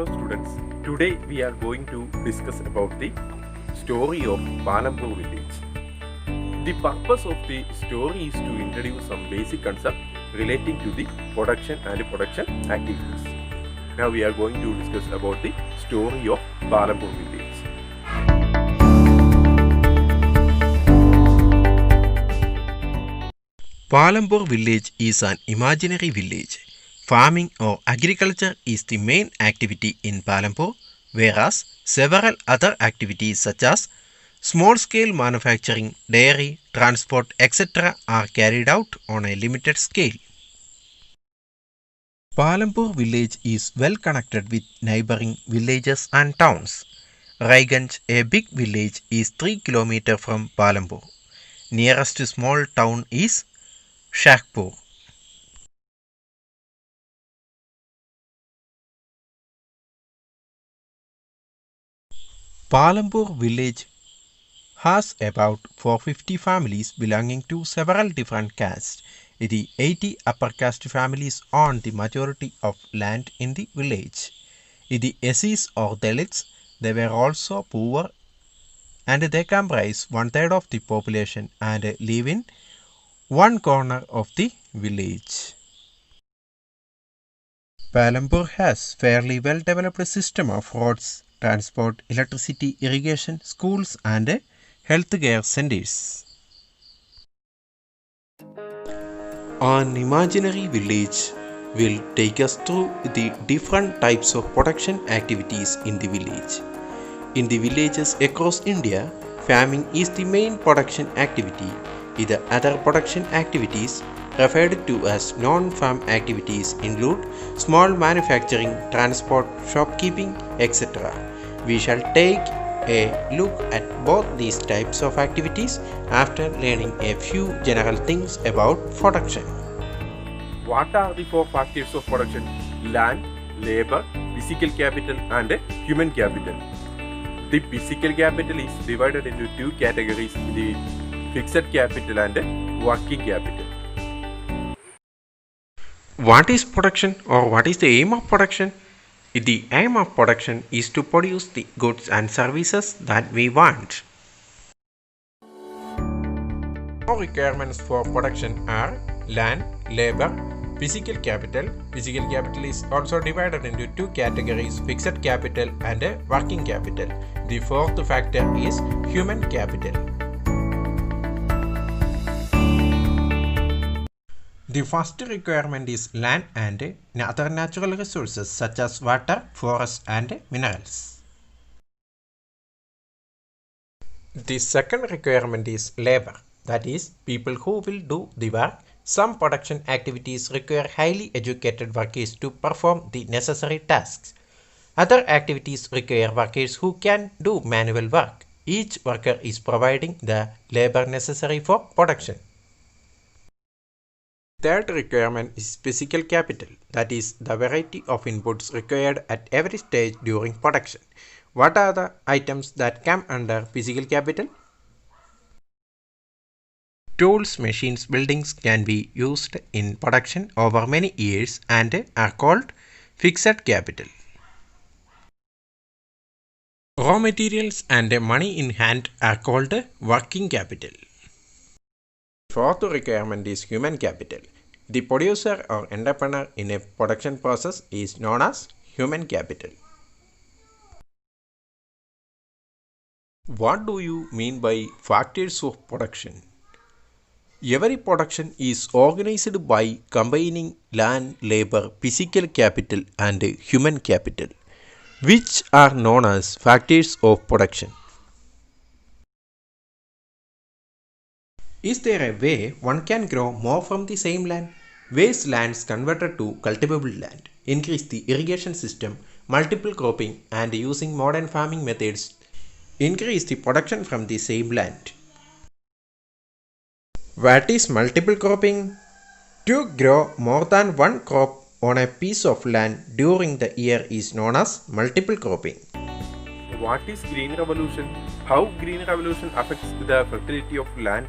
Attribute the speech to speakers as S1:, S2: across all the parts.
S1: Hello students, today we are going to discuss about the story of Palampur village. The purpose of the story is to introduce some basic concept relating to the production and production activities. Now we are going to discuss about the story of Palampur village.
S2: Palampur village is an imaginary village. Farming or agriculture is the main activity in Palampur, whereas several other activities such as small-scale manufacturing, dairy, transport, etc. are carried out on a limited scale. Palampur village is well connected with neighboring villages and towns. Raiganj, a big village, is 3 km from Palampur. Nearest small town is Shahpur. Palampur village has about 450 families belonging to several different castes. The 80 upper caste families own the majority of land in the village. The SCs or Dalits, they were also poor and they comprise one-third of the population and live in one corner of the village. Palampur has fairly well developed system of roads, transport, electricity, irrigation, schools and healthcare centers. An imaginary village will take us through the different types of production activities in the village. In the villages across India, farming is the main production activity. The other production activities referred to as non-farm activities include small manufacturing, transport, shopkeeping, etc. We shall take a look at both these types of activities after learning a few general things about production.
S1: What are the four factors of production? Land, labor, physical capital and human capital. The physical capital is divided into two categories, the fixed capital and working capital.
S2: What is production or what is the aim of production? The aim of production is to produce the goods and services that we want. Our requirements for production are land, labor, physical capital. Physical capital is also divided into two categories, fixed capital and working capital. The fourth factor is human capital. The first requirement is land and other natural resources such as water, forests and minerals. The second requirement is labor, that is, people who will do the work. Some production activities require highly educated workers to perform the necessary tasks. Other activities require workers who can do manual work. Each worker is providing the labor necessary for production. Third requirement is physical capital, that is, the variety of inputs required at every stage during production. What are the items that come under physical capital? Tools, machines, buildings can be used in production over many years and are called fixed capital. Raw materials and money in hand are called working capital. Fourth requirement is human capital. The producer or entrepreneur in a production process is known as human capital. What do you mean by factors of production? Every production is organized by combining land, labor, physical capital and human capital, which are known as factors of production. Is there a way one can grow more from the same land? Waste lands converted to cultivable land, increase the irrigation system, multiple cropping and using modern farming methods increase the production from the same land. What is multiple cropping? To grow more than one crop on a piece of land during the year is known as multiple cropping.
S1: What is green revolution? How green revolution affects the fertility of land?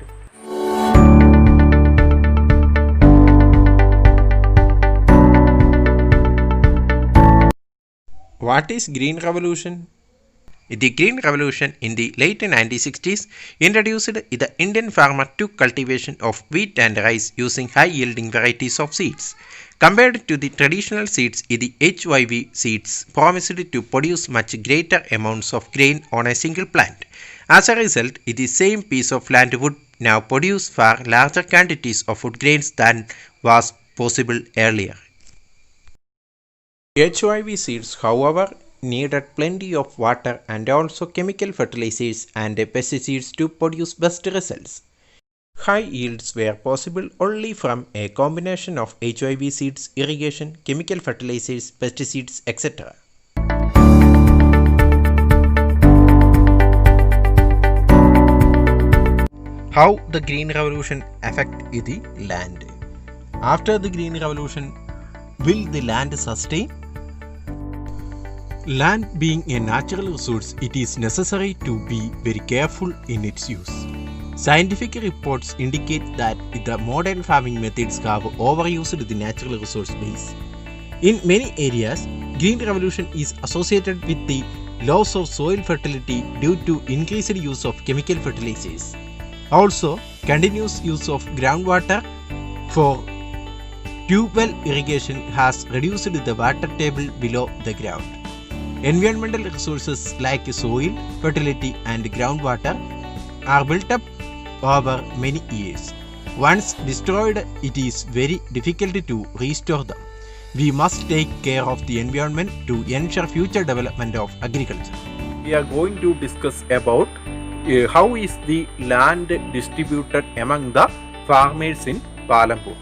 S2: What is Green Revolution? The Green Revolution in the late 1960s introduced the Indian farmer to cultivation of wheat and rice using high-yielding varieties of seeds. Compared to the traditional seeds, the HYV seeds promised to produce much greater amounts of grain on a single plant. As a result, the same piece of land would now produce far larger quantities of food grains than was possible earlier. HYV seeds, however, needed plenty of water and also chemical fertilizers and pesticides to produce best results. High yields were possible only from a combination of HYV seeds, irrigation, chemical fertilizers, pesticides, etc. How the Green Revolution affect the land? After the Green Revolution, will the land sustain? Land being a natural resource, it is necessary to be very careful in its use. Scientific reports indicate that the modern farming methods have overused the natural resource base. In many areas, Green Revolution is associated with the loss of soil fertility due to increased use of chemical fertilizers. Also, continuous use of groundwater for tube well irrigation has reduced the water table below the ground. Environmental resources like soil, fertility and groundwater are built up over many years. Once destroyed, it is very difficult to restore them. We must take care of the environment to ensure future development of agriculture.
S1: We are going to discuss about how is the land distributed among the farmers in Palampur.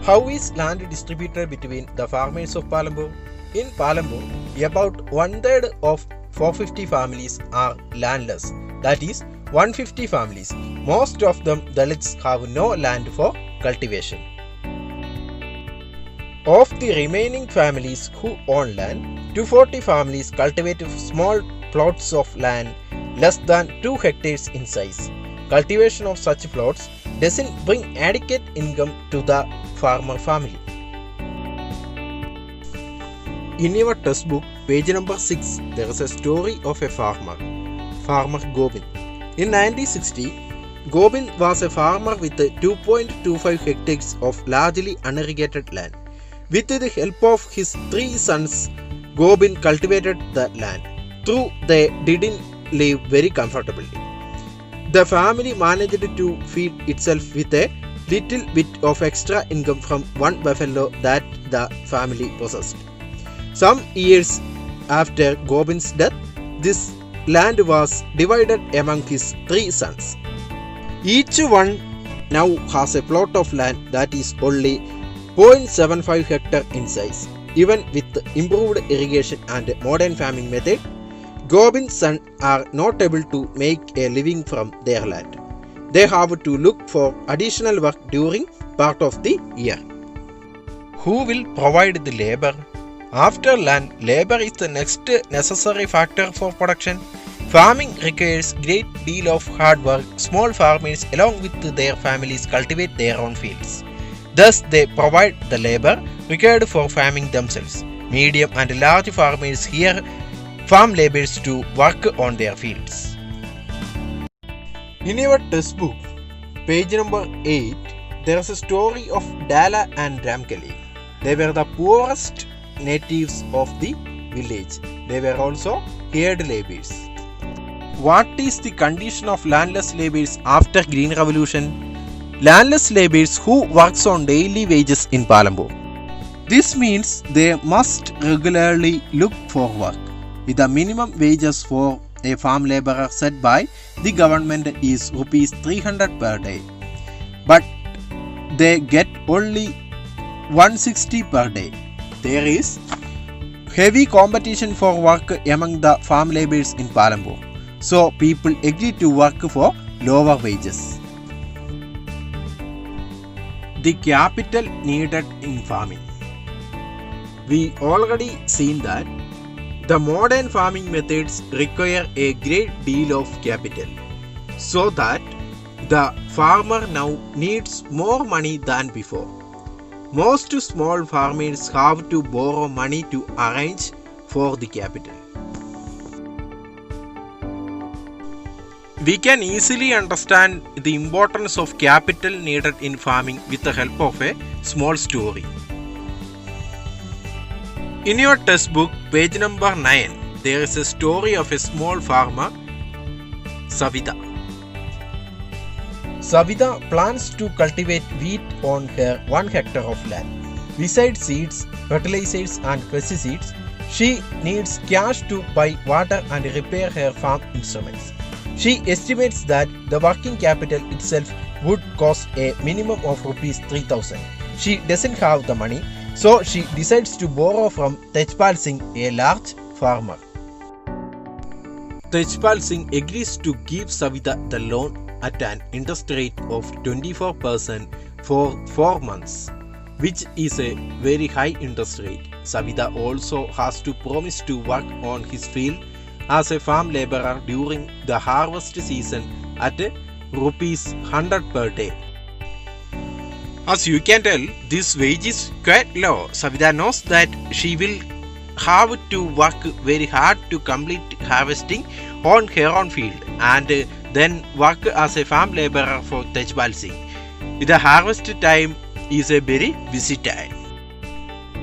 S2: How is land distributed between the farmers of Palampur? In Palampur, about 1/3 of 450 families are landless, that is 150 families. Most of them Dalits have no land for cultivation. Of the remaining families who own land, 240 families cultivate small plots of land less than 2 hectares in size. Cultivation of such plots doesn't bring adequate income to the farmer family. In your textbook, page number 6, there is a story of a farmer, Farmer Jobin. In 1960, Jobin was a farmer with 2.25 hectares of largely unirrigated land. With the help of his 3 sons, Jobin cultivated the land, though they didn't live very comfortably. The family managed to feed itself with a little bit of extra income from one buffalo that the family possessed. Some years after Jobin's death, this land was divided among his 3 sons. Each one now has a plot of land that is only 0.75 hectare in size. Even with improved irrigation and modern farming method, Jobin's sons are not able to make a living from their land. They have to look for additional work during part of the year. Who will provide the labor? After land, labor is the next necessary factor for production. Farming requires great deal of hard work. Small farmers along with their families cultivate their own fields. Thus, they provide the labor required for farming themselves. Medium and large farmers hire farm laborers to work on their fields. In your textbook, page number 8, there is a story of Dala and Ramkali. They were the poorest natives of the village. They were also hired laborers. What is the condition of landless laborers after Green Revolution? Landless laborers who works on daily wages in Palampur. This means they must regularly look for work. The minimum wages for a farm laborer set by the government is rupees 300 per day. But they get only 160 per day. There is heavy competition for work among the farm laborers in Palampur. So people agree to work for lower wages. The capital needed in farming. We already seen that the modern farming methods require a great deal of capital, so that the farmer now needs more money than before. Most small farmers have to borrow money to arrange for the capital. We can easily understand the importance of capital needed in farming with the help of a small story. In your textbook, page number 9, there is a story of a small farmer, Savita. Savita plans to cultivate wheat on her 1 hectare of land. Besides seeds, fertilizers and pesticides, she needs cash to buy water and repair her farm instruments. She estimates that the working capital itself would cost a minimum of rupees 3,000. She doesn't have the money, so she decides to borrow from Tejpal Singh, a large farmer. Tejpal Singh agrees to give Savita the loan at an interest rate of 24% for 4 months, which is a very high interest rate. Savita also has to promise to work on his field as a farm laborer during the harvest season at rupees 100 per day. As you can tell, this wage is quite low. Savita knows that she will have to work very hard to complete harvesting on her own field and then work as a farm laborer for Tejpal Singh. The harvest time is a very busy time.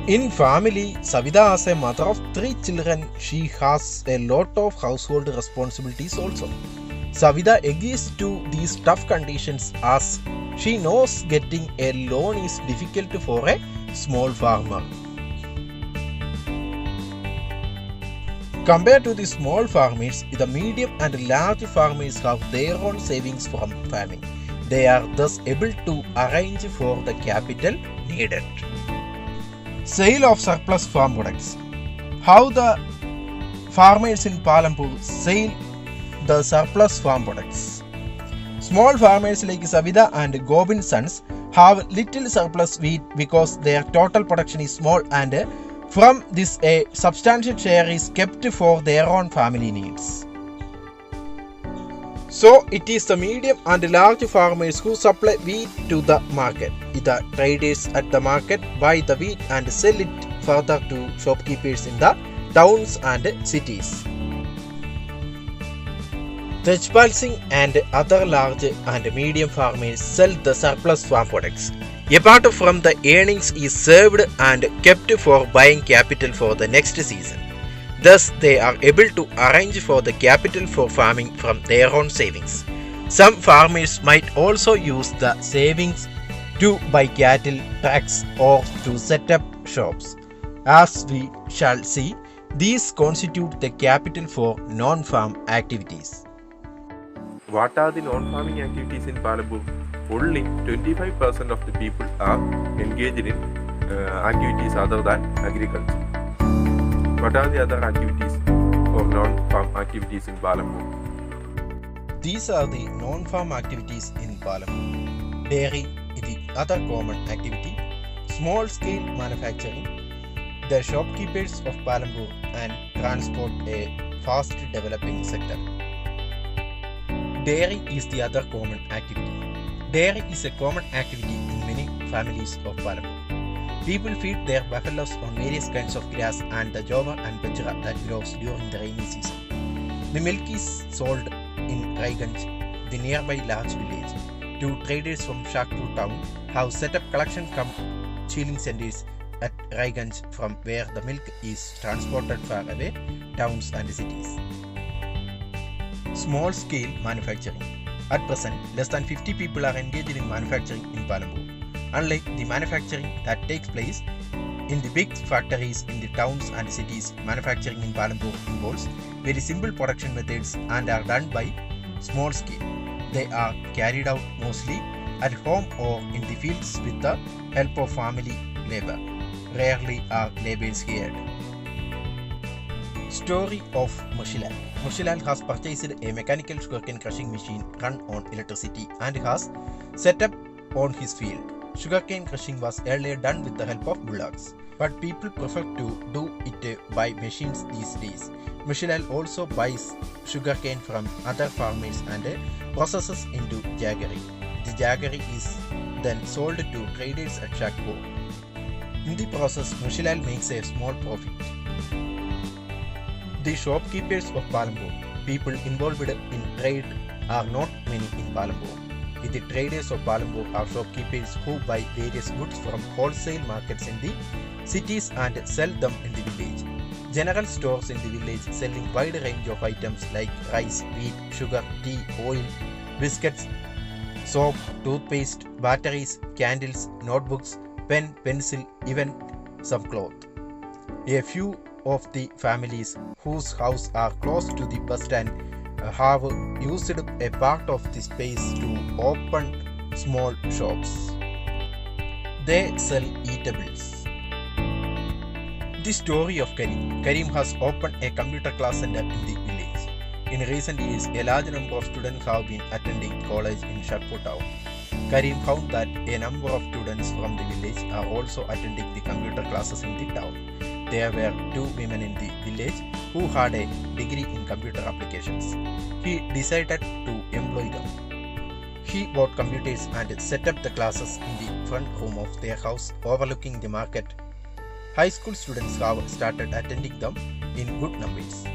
S2: In family, Savita as a mother of 3 children, she has a lot of household responsibilities also. Savita agrees to these tough conditions as she knows getting a loan is difficult for a small farmer. Compared to the small farmers, the medium and large farmers have their own savings from farming. They are thus able to arrange for the capital needed. Sale of surplus farm products. How the farmers in Palampur sell the surplus farm products. Small farmers like Savita and Jobin sons have little surplus wheat because their total production is small and from this a substantial share is kept for their own family needs. So it is the medium and large farmers who supply wheat to the market. The traders at the market buy the wheat and sell it further to shopkeepers in the towns and cities. Tejpal Singh and other large and medium farmers sell the surplus farm products. Apart from the earnings is saved and kept for buying capital for the next season. Thus, they are able to arrange for the capital for farming from their own savings. Some farmers might also use the savings to buy cattle, trucks, or to set up shops. As we shall see, these constitute the capital for non-farm activities.
S1: What are the non-farming activities in Palampur? Only 25% of the people are engaged in activities other than agriculture. What are the other activities or non-farm activities in Palampur?
S2: These are the non-farm activities in Palampur. Dairy is the other common activity. Small-scale manufacturing. The shopkeepers of Palampur and transport a fast-developing sector. Dairy is the other common activity. Dairy is a common activity in many families of Palampur. People feed their buffaloes on various kinds of grass and the jowar and bajra that grows during the rainy season. The milk is sold in Raiganj, the nearby large village. 2 traders from Shakpur town have set up collection chilling centers at Raiganj from where the milk is transported far away towns and cities. Small-scale manufacturing. At present, less than 50 people are engaged in manufacturing in Palampur. Unlike the manufacturing that takes place in the big factories in the towns and cities, manufacturing in Palampur involves very simple production methods and are done by small scale. They are carried out mostly at home or in the fields with the help of family labor. Rarely are laborers hired. Story of Moshilal. Moshilal has purchased a mechanical sugarcane crushing machine run on electricity and has set up on his field. Sugarcane crushing was earlier done with the help of bullocks, but people prefer to do it by machines these days. Moshilal also buys sugarcane from other farmers and processes into jaggery. The jaggery is then sold to traders at Shakpur. In the process, Moshilal makes a small profit. The shopkeepers of Palampur, people involved in trade, are not many in Palampur. The traders of Palampur are shopkeepers who buy various goods from wholesale markets in the cities and sell them in the village. General stores in the village selling wide range of items like rice, wheat, sugar, tea, oil, biscuits, soap, toothpaste, batteries, candles, notebooks, pen, pencil, even some cloth. A few of the families whose houses are close to the bus stand have used a part of the space to open small shops. They sell eatables. The story of Karim. Karim has opened a computer class center in the village. In recent years, a large number of students have been attending college in Shakpur town. Karim found that a number of students from the village are also attending the computer classes in the town. There were 2 women in the village who had a degree in computer applications. He decided to employ them. He bought computers and set up the classes in the front room of their house overlooking the market. High school students have started attending them in good numbers.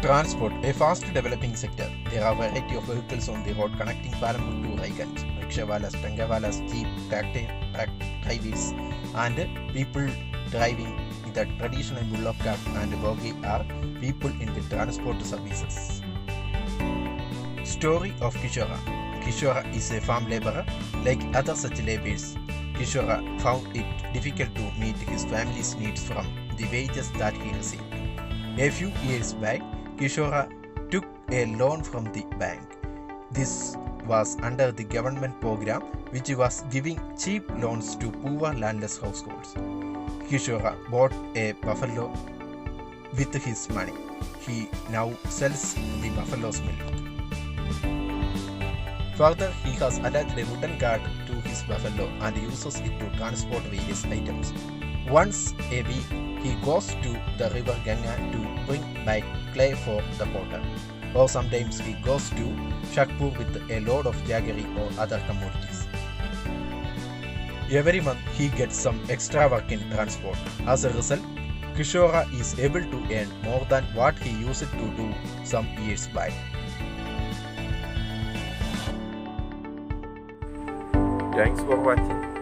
S2: Transport, a fast developing sector. There are a variety of vehicles on the road connecting Palampur to Raiganj. Rickshawalas, tangawalas, jeep, tractor, truck drivers, and people driving the traditional bullock cart and bogie are people in the transport services. Story of Kishora. Kishora is a farm laborer. Like other such laborers, Kishora found it difficult to meet his family's needs from the wages that he received. A few years back, Kishora took a loan from the bank. This was under the government program which was giving cheap loans to poor landless households. Kishora bought a buffalo with his money. He now sells the buffalo's milk. Further, he has attached a wooden cart to his buffalo and uses it to transport various items. Once a week, he goes to the river Ganga to bring back clay for the potter. Or sometimes he goes to Shakpur with a load of jaggery or other commodities. Every month, he gets some extra work in transport. As a result, Kishora is able to earn more than what he used to do some years back.
S1: Thanks for watching.